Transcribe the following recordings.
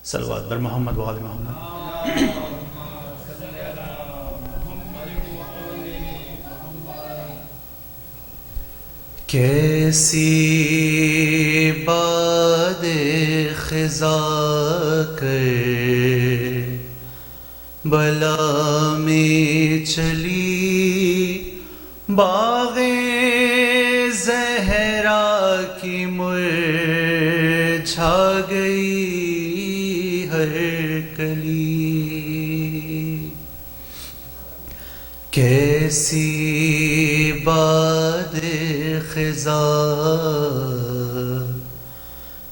صلوات بر محمد و آل محمد. کیسی باد خزاں کر بلا میں چلی، باغ زہرا کی مرجھا گئی ہر کلی. کیسی باد خزاں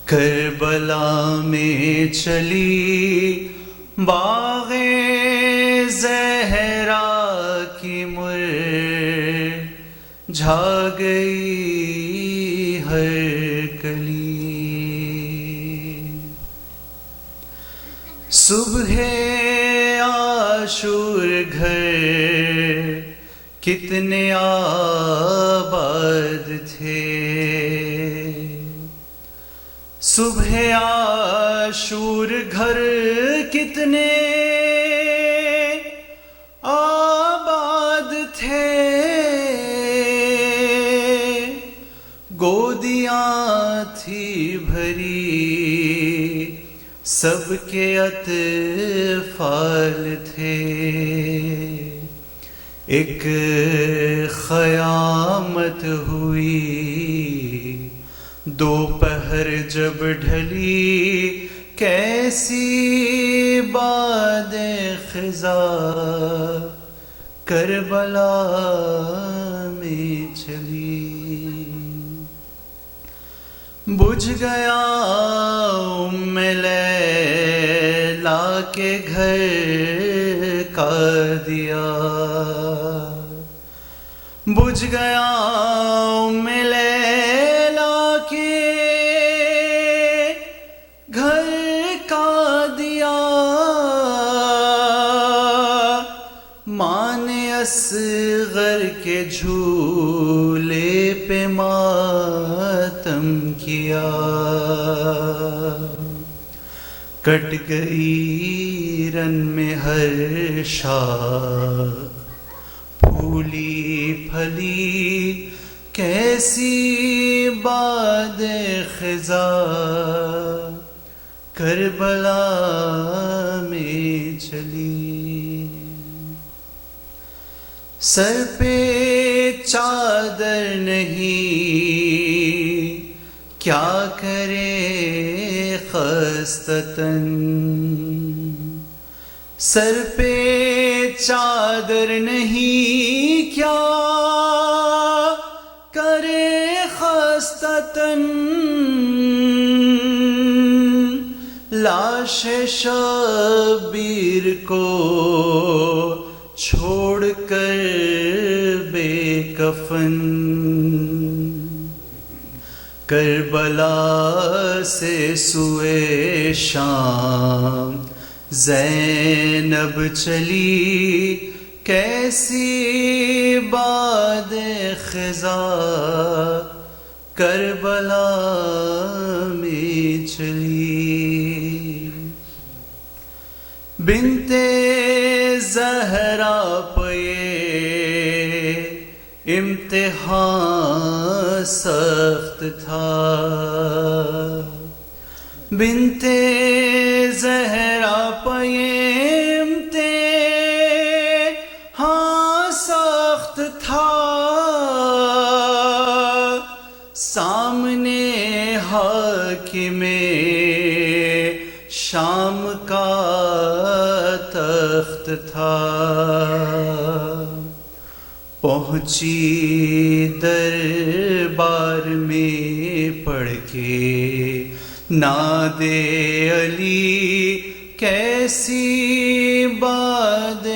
کربلا میں چلی، باغ زہرا کی مرجھا گئی ہر کلی. صبح عاشور گھر کتنے آباد تھے، صبح عاشور گھر کتنے آباد تھے، گودیاں تھی بھری سب کے اطفال تھے. ایک قیامت ہوئی دوپہر جب ڈھلی، کیسی باد خزاں کربلا میں چلی. بجھ گیا ام لیلا کے گھر کا دیا، بجھ گیا ام لیلا کے گھر کا دیا. ماں نے اصغر کے جھولے پہ ماتم کیا، کٹ گئی رن میں ہر شاخ پھولی پھلی، کیسی باد خزاں کربلا میں چلی. سر پہ چادر نہیں کیا کرے خستہ تن، سر پہ چادر نہیں کیا کرے خستہ تن. لاش شبیر کو چھوڑ کر بے کفن، کربلا سے سوئے شام زینب چلی، کیسی باد خزاں کربلا میں چلی. بنت زہرا پہ امتحان سخت تھا، بنت زہرا پہ امتحان سخت تھا. سامنے حاکم شام کا تخت تھا، پہنچی دربار میں پڑھ کے ناد علی، کیسی باد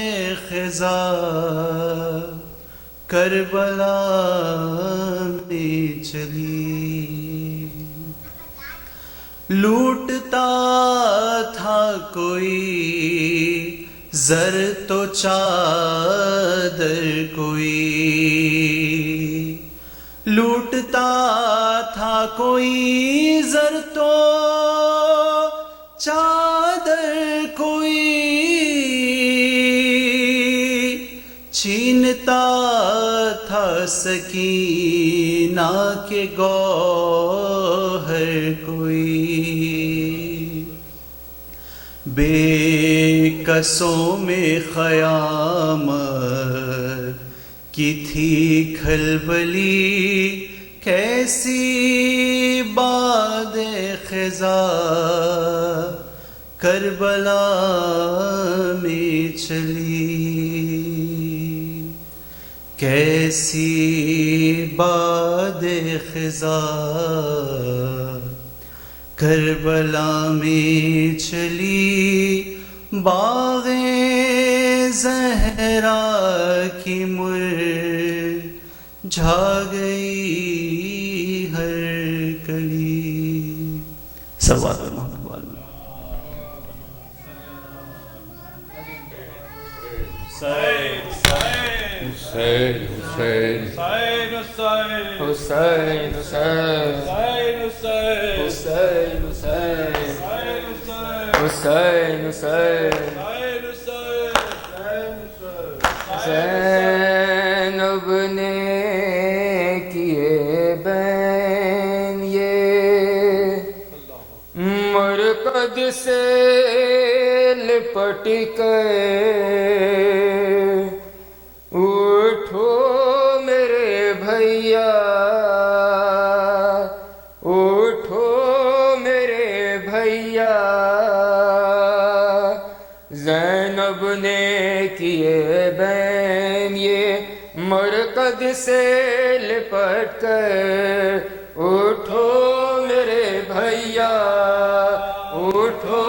خزاں کربلا میں چلی. لوٹتا تھا کوئی زر تو چادر کوئی، لوٹتا تھا کوئی زر تو چادر چھینتا تھا سکینہ کے گوہر کوئی، بے کسوں میں قیامت کی تھی کھلبلی، کیسی باد خزاں کربلا میں چلی، کیسی باد خزاں کربلا میں چلی، باغ زہرا کی مرجھا گئی ہر کلی۔ صلوات محمد والے۔ حسین حسین حسین حسین حسین زینب نے کیے بین یہ مرقد سے لپٹ کر، اٹھو میرے بھیا اٹھو میرے بھیا، زینب نے کیے بین یہ مرقد سے لپٹ کر، اٹھو میرے بھیا اٹھو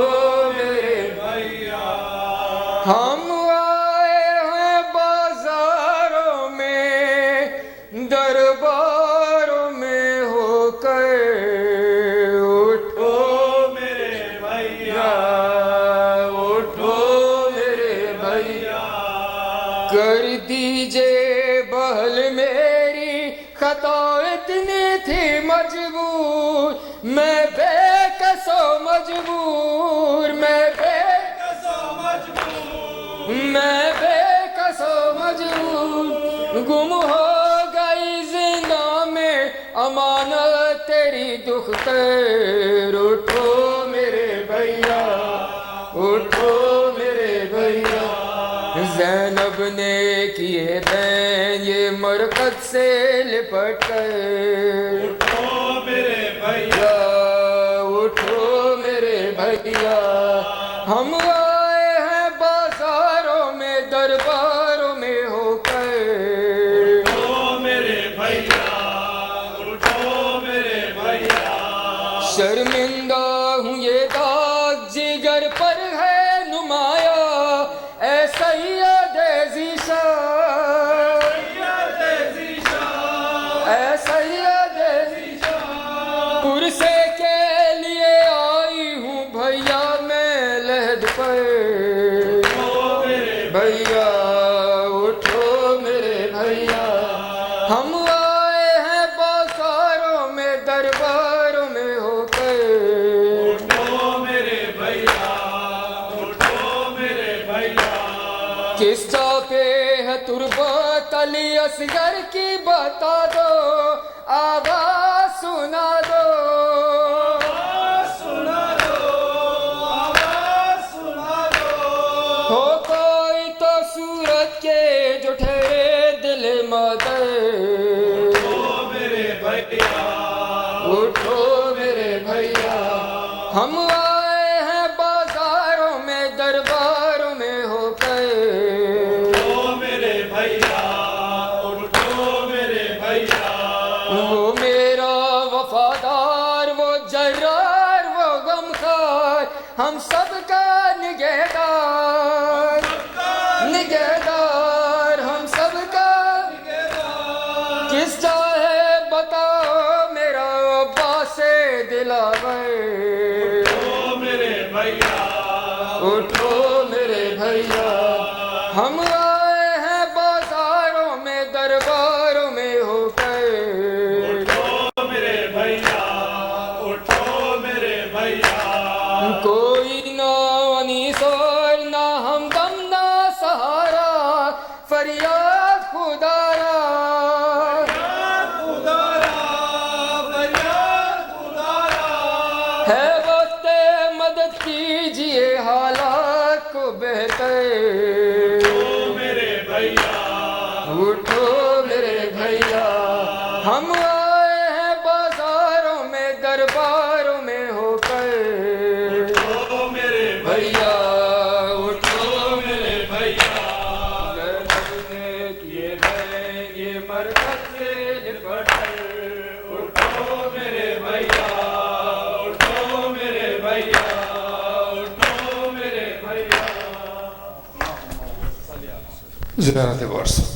میرے بھیا، ہم آئے ہیں بازاروں میں درباروں میں ہو کر، اٹھو میرے بھیا اٹھو میرے بھیا، کر دیجئے بہل میری خطا اتنی تھی مجبور، میں بے کسو مجبور، میں بے کسو مجبور، گم ہو گئی زندہ میں امانت تیری دختر، اٹھو میرے بھیا اٹھو میرے بھیا، زینب نے کیے بین یہ مرقد سے لپٹ کر، اٹھو میرے بھیا اٹھو میرے بھیا، ہم آئے ہیں بازاروں میں درباروں میں ہو کر، اٹھو میرے بھیا اٹھو میرے بھیا، شرمندہ ہوں یہ داغ جگر پر ہے نمایاں، اے سید ذیشان اے سید ذیشان، پرسے کے لیے آئی ہوں بھیا میں لحد پر، بھیا اٹھو میرے بھیا، ہم آئے ہیں بازاروں میں درباروں میں ہو کر، اٹھو میرے بھیا اٹھو میرے بھیا، کس پہ ہے تربت علی اصغر کی بتا دو، آواز سنا دو ہو کوئی تو صورت کے جو ٹھہرے دل مادر، اٹھو میرے بھیا اٹھو میرے بھیا، ہم آئے ہیں بازاروں میں درباروں میں ہو کر، اٹھو میرے بھیا اٹھو میرے بھیا، وہ میرا وفادار وہ جرار وہ غمخوار، ہم سب کا نگہدار ہم سب کا، کس چاہے بتاؤ میرا عباس دلاور، اٹھو میرے بھیا اٹھو میرے بھیا، ہم آئے ہیں بازاروں میں درباروں میں ہو کر، اٹھو میرے بھیا اٹھو میرے بھیا، کوئی نہ انیس اور نہ ہمدم نہ سہارا، فریاد خدایا ہے وقت مدد کیجیے حالات کو بہتر اٹھو میرے بھیا ہم آئے ہیں بازاروں میں درباروں میں ہو کر بھیا اٹھو میرے بھیا نے کیے ہیں یہ مرکز سے لپٹ کر اٹھو میرے بھیا اٹھو میرے بھیا اٹھو میرے بھیا زیارت وارث